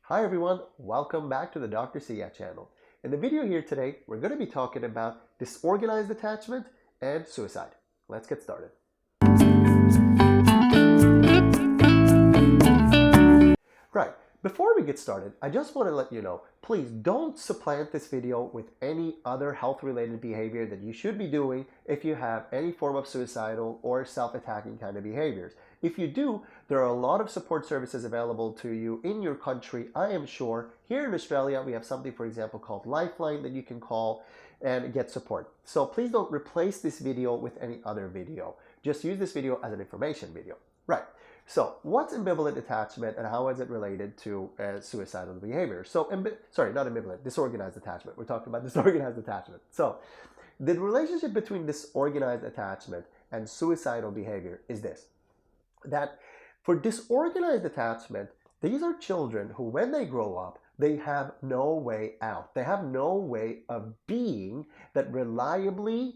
Hi everyone, welcome back to the Dr. Sia channel. In the video here today, we're going to be talking about disorganized attachment and suicide. Let's get started. Right, before we get started, I just want to let you know, please don't supplant this video with any other health-related behavior that you should be doing if you have any form of suicidal or self-attacking kind of behaviors. If you do, there are a lot of support services available to you in your country, I am sure. Here in Australia, we have something, for example, called Lifeline that you can call and get support. So please don't replace this video with any other video. Just use this video as an information video. Right. So what's ambivalent attachment and how is it related to suicidal behavior? So, sorry, not ambivalent, disorganized attachment. We're talking about disorganized attachment. So the relationship between disorganized attachment and suicidal behavior is this. That for disorganized attachment, these are children who, when they grow up, they have no way out. They have no way of being that reliably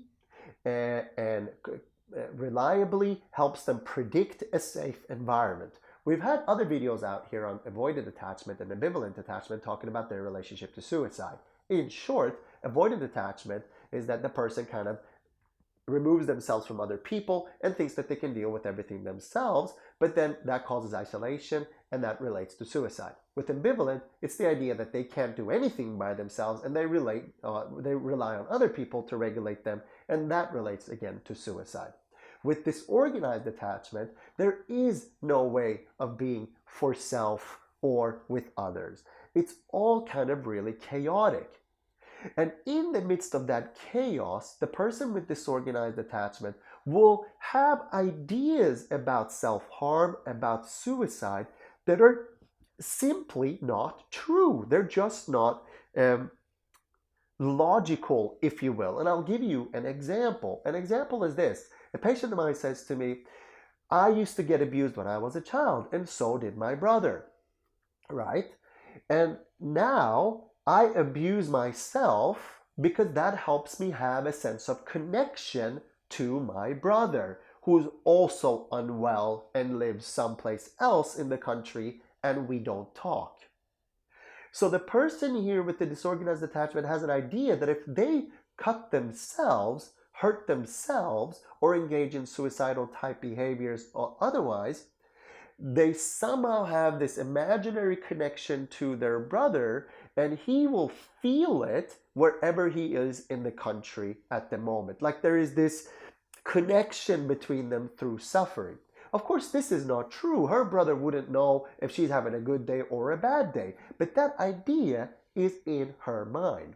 helps them predict a safe environment. We've had other videos out here on avoidant attachment and ambivalent attachment talking about their relationship to suicide. In short, avoidant attachment is that the person kind of removes themselves from other people and thinks that they can deal with everything themselves, but then that causes isolation and that relates to suicide. With ambivalent, it's the idea that they can't do anything by themselves and they rely on other people to regulate them, and that relates again to suicide. With disorganized attachment, there is no way of being for self or with others. It's all kind of really chaotic. And in the midst of that chaos, the person with disorganized attachment will have ideas about self-harm, about suicide that are simply not true. They're just not logical, if you will. And I'll give you an example. An example is this. A patient of mine says to me, I used to get abused when I was a child, and so did my brother, right? And now I abuse myself because that helps me have a sense of connection to my brother, who's also unwell and lives someplace else in the country, and we don't talk. So the person here with the disorganized attachment has an idea that if they cut themselves, hurt themselves, or engage in suicidal type behaviors or otherwise, they somehow have this imaginary connection to their brother, and he will feel it wherever he is in the country at the moment. Like there is this connection between them through suffering. Of course, this is not true. Her brother wouldn't know if she's having a good day or a bad day, but that idea is in her mind.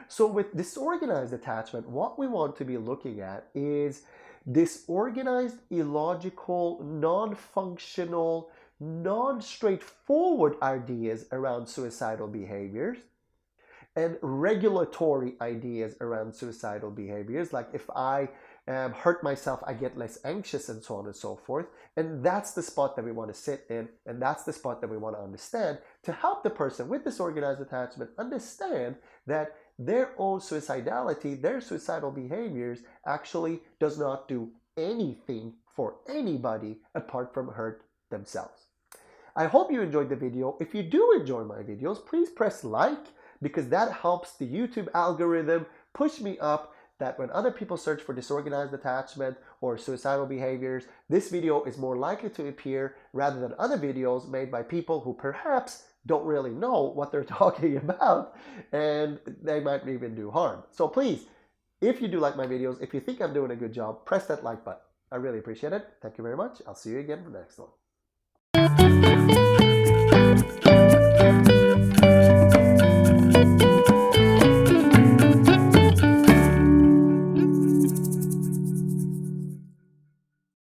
So with disorganized attachment, what we want to be looking at is disorganized, illogical, non-functional, non-straightforward ideas around suicidal behaviors and regulatory ideas around suicidal behaviors. Like if I hurt myself, I get less anxious and so on and so forth. And that's the spot that we want to sit in, and that's the spot that we want to understand to help the person with disorganized attachment understand that their own suicidality, their suicidal behaviors actually does not do anything for anybody apart from hurt themselves. I hope you enjoyed the video. If you do enjoy my videos, please press like, because that helps the YouTube algorithm push me up, that when other people search for disorganized attachment or suicidal behaviors, this video is more likely to appear rather than other videos made by people who perhaps don't really know what they're talking about, and they might even do harm. So please, if you do like my videos, if you think I'm doing a good job, press that like button. I really appreciate it. Thank you very much. I'll see you again for the next one.